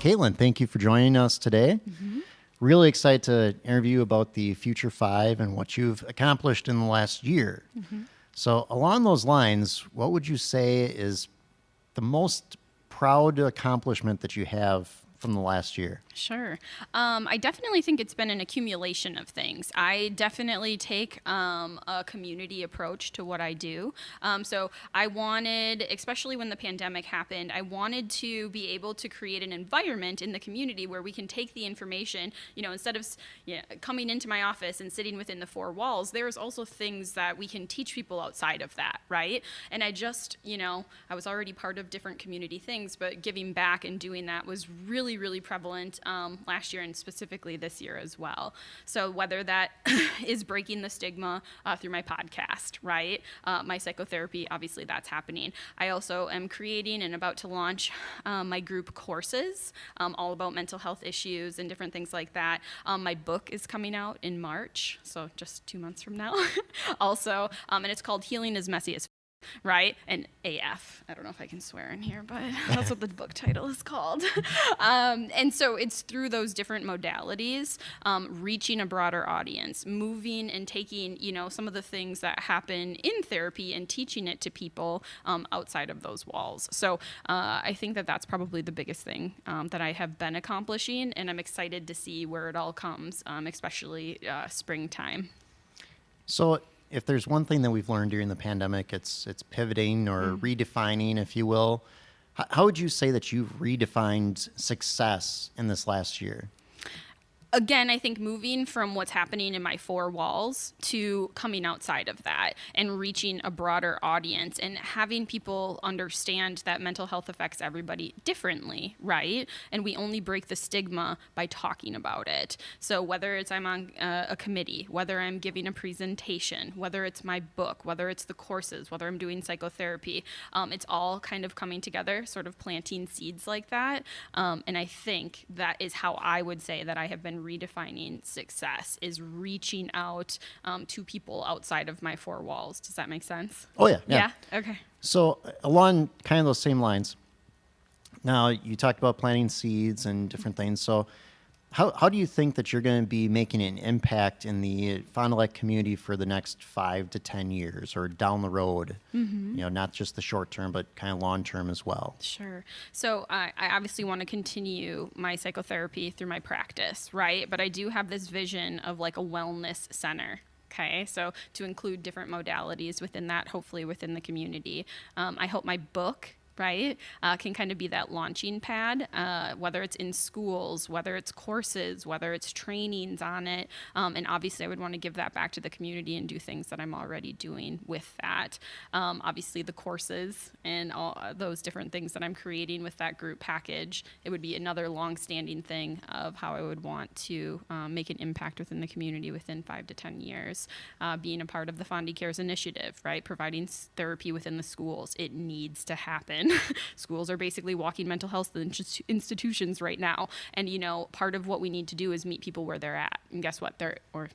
Kaitlyn, thank you for joining us today. Really excited to interview about the Future 5 and what you've accomplished in the last year. So along those lines, what would you say is the most proud accomplishment that you have from the last year? Sure. I definitely think it's been an accumulation of things. I definitely take a community approach to what I do. So I wanted, especially when the pandemic happened, I wanted to be able to create an environment in the community where we can take the information, instead of coming into my office and sitting within the four walls, there's also things that we can teach people outside of that, right? And I just, I was already part of different community things, but giving back and doing that was really, really prevalent last year and specifically this year as well. So whether that is breaking the stigma through my podcast, right? My psychotherapy, obviously that's happening. I also am creating and about to launch my group courses, all about mental health issues and different things like that. My book is coming out in March, so just 2 months from now. Also, and it's called Healing is Messy as right? And AF. I don't know if I can swear in here, but that's what the book title is called. And so it's through those different modalities, reaching a broader audience, moving and taking, some of the things that happen in therapy and teaching it to people outside of those walls. So I think that that's probably the biggest thing that I have been accomplishing, and I'm excited to see where it all comes, especially springtime. So if there's one thing that we've learned during the pandemic, it's pivoting or redefining, if you will. How would you say that you've redefined success in this last year? Again, I think moving from what's happening in my four walls to coming outside of that and reaching a broader audience and having people understand that mental health affects everybody differently, right? And we only break the stigma by talking about it. So whether it's I'm on a committee, whether I'm giving a presentation, whether it's my book, whether it's the courses, whether I'm doing psychotherapy, it's all kind of coming together, sort of planting seeds like that. And I think that is how I would say that I have been redefining success, is reaching out to people outside of my four walls. Does that make sense? Oh, yeah. Yeah? Okay. So along kind of those same lines, now you talked about planting seeds and different things. So how do you think that you're going to be making an impact in the Fond du Lac community for the next 5 to 10 years or down the road? Not just the short term, but kind of long term as well. Sure. So I obviously want to continue my psychotherapy through my practice, right? But I do have this vision of like a wellness center. Okay, so to include different modalities within that, hopefully within the community. I hope my book, right, can kind of be that launching pad, whether it's in schools, whether it's courses, whether it's trainings on it. And obviously I would want to give that back to the community and do things that I'm already doing with that. Obviously the courses and all those different things that I'm creating with that group package, it would be another long-standing thing of how I would want to make an impact within the community within 5 to 10 years. Being a part of the Fondy Cares initiative, right, providing therapy within the schools, it needs to happen. Schools are basically walking mental health institutions right now. And, part of what we need to do is meet people where they're at. And guess what?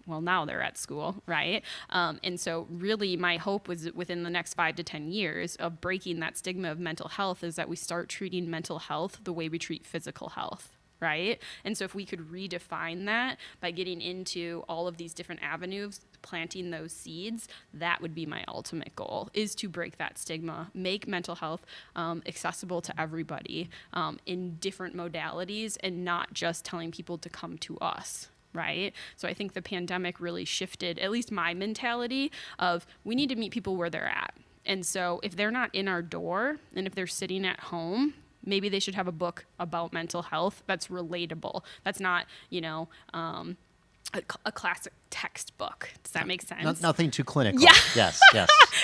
Now they're at school, right? And so really my hope was within the next 5 to 10 years of breaking that stigma of mental health is that we start treating mental health the way we treat physical health. Right? And so if we could redefine that by getting into all of these different avenues, planting those seeds, that would be my ultimate goal, is to break that stigma, make mental health accessible to everybody in different modalities and not just telling people to come to us. Right? So I think the pandemic really shifted, at least my mentality of we need to meet people where they're at. And so if they're not in our door and if they're sitting at home, maybe they should have a book about mental health that's relatable. That's not, a classic textbook. Does that make sense? Nothing too clinical. Yeah. Yes.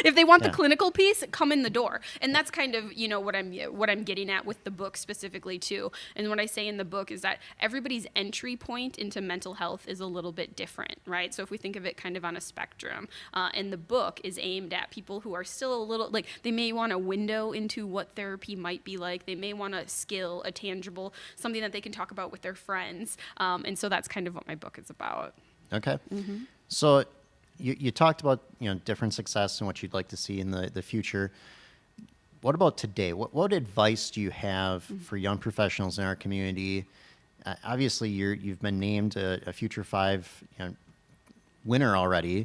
If they want the clinical piece, come in the door. And that's kind of, what I'm getting at with the book specifically too. And what I say in the book is that everybody's entry point into mental health is a little bit different, right? So if we think of it kind of on a spectrum, and the book is aimed at people who are still a little, like they may want a window into what therapy might be like. They may want a skill, a tangible, something that they can talk about with their friends. And so that's kind of what my book is about. Okay. So you talked about different success and what you'd like to see in the future. what about today? What advice do you have for young professionals in our community? Obviously, you've been named a Future 5 winner already,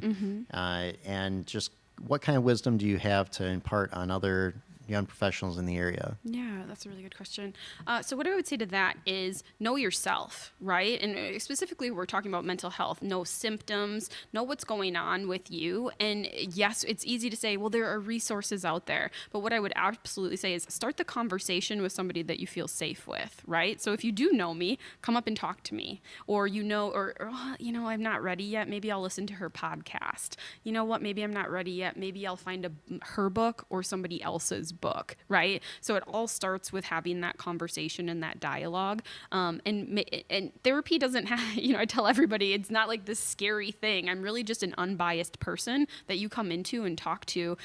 and just what kind of wisdom do you have to impart on other young professionals in the area? Yeah, that's a really good question. So what I would say to that is know yourself, right? And specifically, we're talking about mental health. Know symptoms, know what's going on with you. And yes, it's easy to say, well, there are resources out there. But what I would absolutely say is start the conversation with somebody that you feel safe with, right? So if you do know me, come up and talk to me. Or, I'm not ready yet. Maybe I'll listen to her podcast. You know what? Maybe I'm not ready yet. Maybe I'll find her book or somebody else's book, right? So it all starts with having that conversation and that dialogue. And therapy doesn't have, I tell everybody it's not like this scary thing. I'm really just an unbiased person that you come into and talk to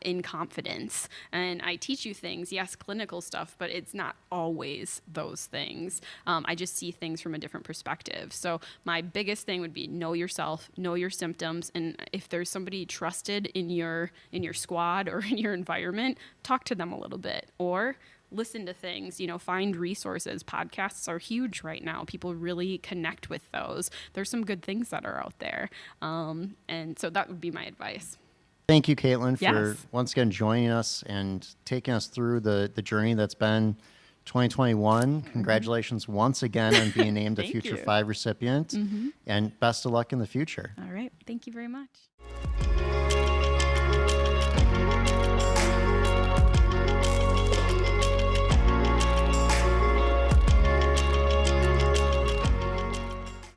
in confidence. And I teach you things, yes, clinical stuff, but it's not always those things. I just see things from a different perspective. So my biggest thing would be know yourself, know your symptoms, and if there's somebody trusted in your squad or in your environment, talk to them a little bit or listen to things, find resources. Podcasts are huge right now. People really connect with those. There's some good things that are out there. And so that would be my advice. Thank you, Kaitlyn, for Yes. once again joining us and taking us through the journey that's been 2021. Congratulations once again on being named a Thank Future you. 5 recipient, and best of luck in the future. All right. Thank you very much.